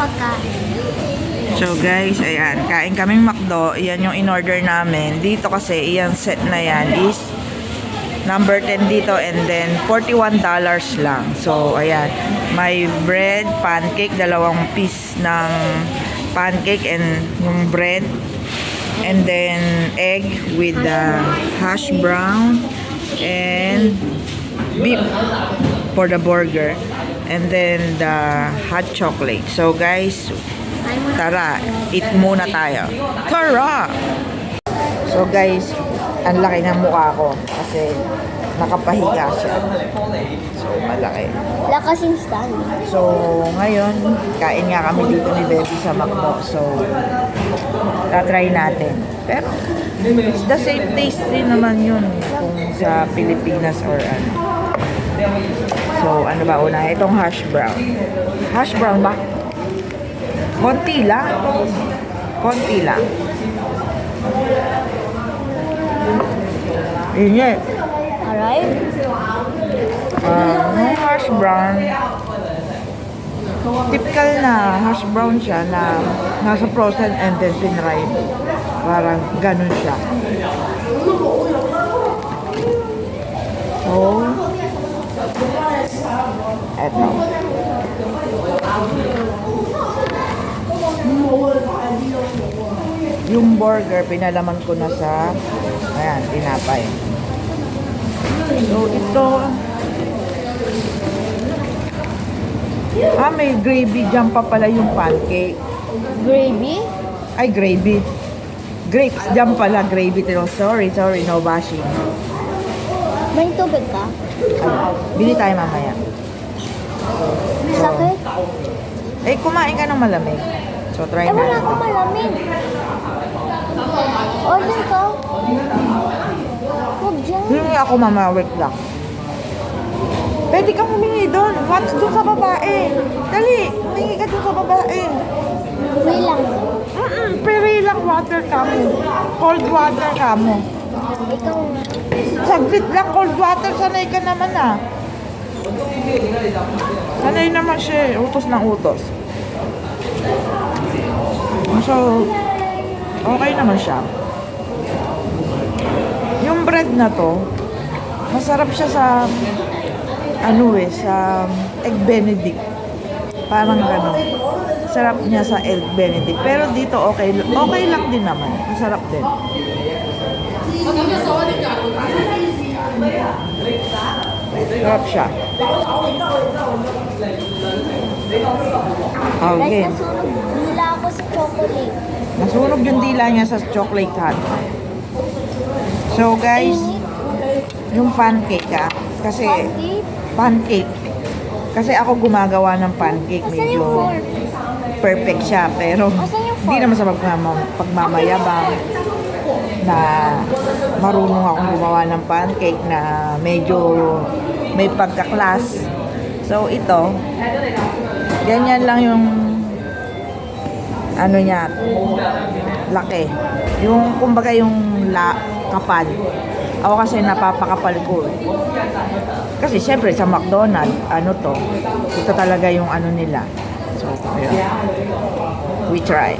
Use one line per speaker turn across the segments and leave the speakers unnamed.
pagkain.
So guys, ayan, kain kaming McDo. Iyan yung in-order namin. Dito kasi, iyan set na yan is number 10 dito and then $41 lang. So, ayan, may bread, pancake, dalawang piece ng pancake and yung bread. And then egg with the hash brown and beef for the burger. And then the hot chocolate. So guys, tara, eat muna tayo. Tara! So guys, ang laki ng mukha ko kasi nakapahiga siya. So malaki.
Wala kasing stand.
So ngayon, kain nga kami dito ni Baby sa McDo. So tatry natin. Pero it's the same taste din naman yun kung sa Pilipinas or ano. So ano ba una? Itong hash brown. Hash brown ba? Konti lang. Konti lang. Init.
Alright?
Yung hash brown, typical na hash brown siya na nasa frozen and then pinried. Parang ganun siya. So, eto. Yung burger, pinalaman ko na sa, ayan, tinapay. So, ito, may gravy dyan pa pala yung pancake.
Gravy?
Ay, gravy. Grapes dyan pala, gravy. Sorry, no bashing.
May tubig ka?
Bili tayo mamaya.
Sakit?
Eh, kumain ka ng malamig. So, try
Eh, wala
natin.
akong malamig. Order ka. Huwag dyan.
Humingi ako mama, wait lang. Pwede kang humingi doon. Doon sa babae. Dali, humingi ka doon sa babae.
Free lang.
Pero lang water ka mo. Cold water ka mo.
Ikaw nga.
Saglit lang, cold water. Sanay ka naman ah. Sanay naman siya. Utos ng utos. So, okay naman siya. Yung bread na to, masarap siya sa sa egg benedict. Parang gano'n. Sarap niya sa egg benedict. Pero dito okay lang din naman. Masarap din. Sarap siya. Okay.
Guys, nasunog nila ako sa chocolate.
Nasunog yung dila niya sa chocolate hot. So guys, yung pancake kasi pancake. Kasi ako gumagawa ng pancake,
Asan yung
medyo
fork?
perfect siya, pero
Asan yung
hindi
fork?
naman sa pagmamayabang na marunong akong gumawa ng pancake na medyo may pagka-class. So ito, ganyan lang yung ano niya, laki. Yung kumbaga yung kapal. Ako kasi napapakapal ko. Kasi syempre sa McDonald's, ito talaga yung ano nila. So, ayun. We try.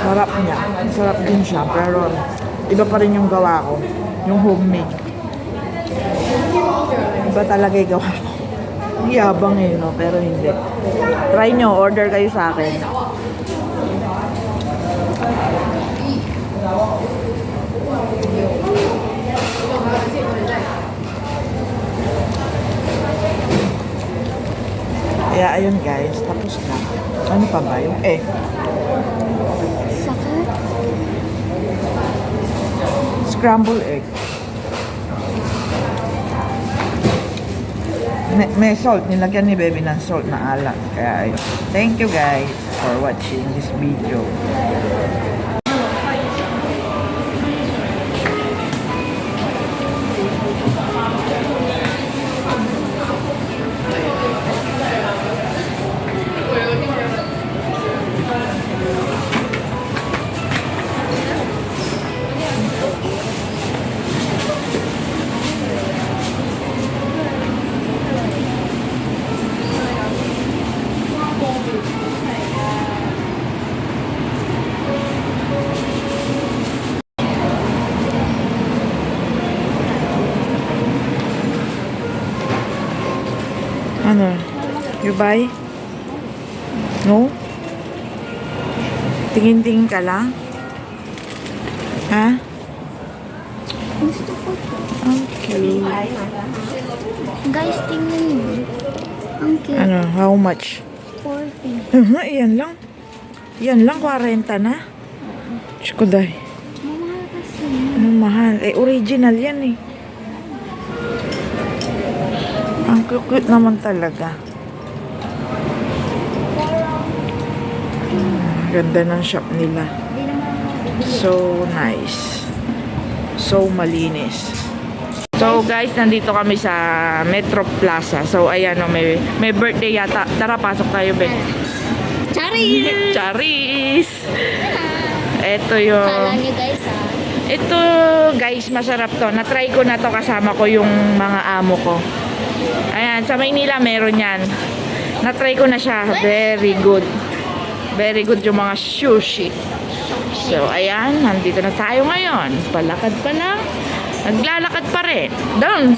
Sarap niya. Sarap din siya. Pero iba pa rin yung gawa ko. Yung homemade. Iba talaga yung gawa ko. Yabang no? Pero hindi. Try nyo. Order kayo sa akin. Kaya ayun guys. Tapos na. Ano pa ba yung
Sakit?
scrambled egg. May salt. Nilagyan ni Baby ng salt na alat. Kaya ayun. Thank you guys for watching this video. buy? No? Tingin-tingin ka lang? Ha?
Gusto ko to.
Okay.
Guys, tingnan mo. Ang cute.
Ano, how much?
40.
Yan lang. Yan lang, 40 na. Diyos ko dahi.
Mamahal kasi.
Ano mahal? Eh, original yan eh. Ang cute naman talaga. Ganda ng shop nila.
Hindi naman mabibili.
So nice. So malinis. So guys, nandito kami sa Metro Plaza. So ayan o, may birthday yata. Tara, pasok tayo, Ben.
Charis!
Charis! Ito
Kala
yung...
nyo guys
Ito guys, masarap to. Na-try ko na to, kasama ko yung mga amo ko. Ayan, sa Maynila meron yan. Na-try ko na siya. Very good. Very good yung mga sushi. So, ayan, nandito na tayo ngayon. Palakad pa lang. Naglalakad pa rin. Down.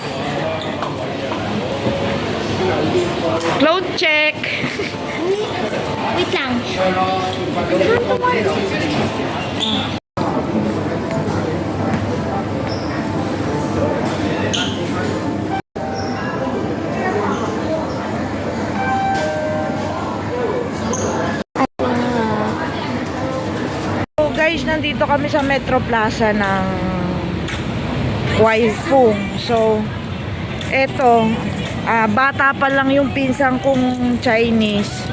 Cloud check.
Wait lang.
So guys, nandito kami sa Metro Plaza ng Kwai Fung. So, eto, bata pa lang yung pinsan kong Chinese.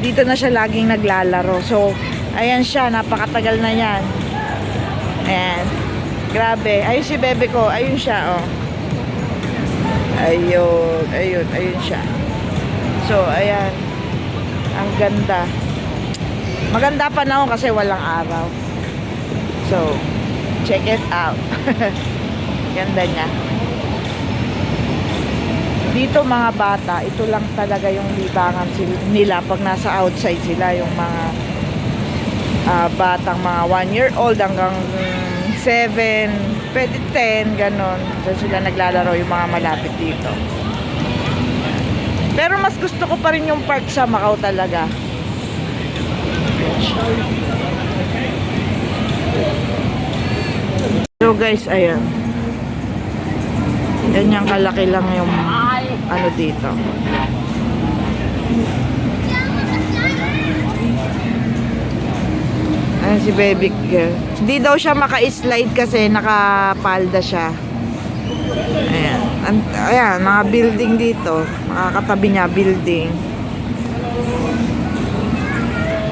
Dito na siya laging naglalaro. So, ayan siya, napakatagal na yan. Ayan. Grabe. Ayun si bebe ko. Ayun siya, oh. Ayun. Ayun. Ayun siya. So, ayan. Ang ganda. Maganda pa na kasi walang araw. So, check it out. Ganda niya. Dito mga bata, ito lang talaga yung libangan nila pag nasa outside sila, yung mga batang mga 1-year-old hanggang 7, pwede 10, ganon. So sila naglalaro yung mga malapit dito. Pero mas gusto ko pa rin yung park sa Macau talaga. So guys, ayan. Ganyang kalaki lang yung ano dito. Ayan si baby girl. Hindi daw siya maka-slide kasi nakapalda siya. Ayan. Ayan, mga building dito. Makakatabi niya building.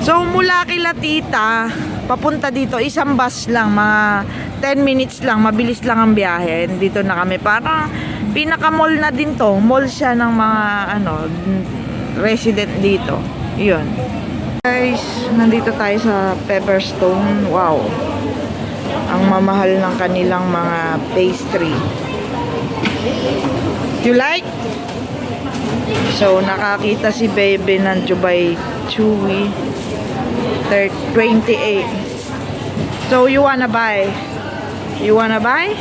So mula kila tita, papunta dito, isang bus lang, mga 10 minutes lang, mabilis lang ang biyahe. Dito na kami, parang pinaka-mall na din to. Mall siya ng mga ano, resident dito. Yun. Guys, nandito tayo sa Pepperstone. Wow. Ang mamahal ng kanilang mga pastry. You like? So, nakakita si baby ng Dubai Chewy 28. So, you wanna buy? You wanna buy?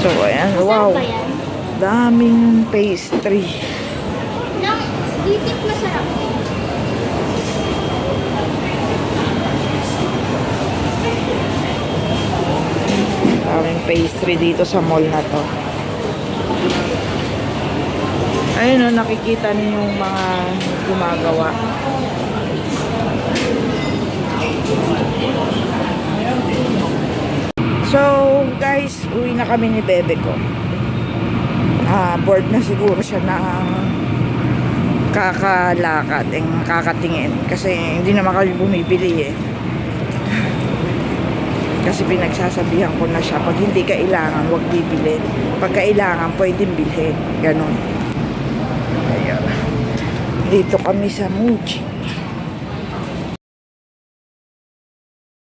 So, ayan. Wow.
Saan ba yan?
Daming pastry.
Nang itik masarap.
Daming pastry dito sa mall na to. Ayun o, nakikita niyo yung mga gumagawa. So, guys, uwi na kami ni bebe ko. Bored na siguro siya na kakalakad, kakatingin. Kasi hindi naman kami bumibili eh. Kasi pinagsasabihan ko na siya, pag hindi kailangan, huwag bibilin. Pag kailangan, pwedeng bilhin. Ganon. Ayan. Dito kami sa Muji.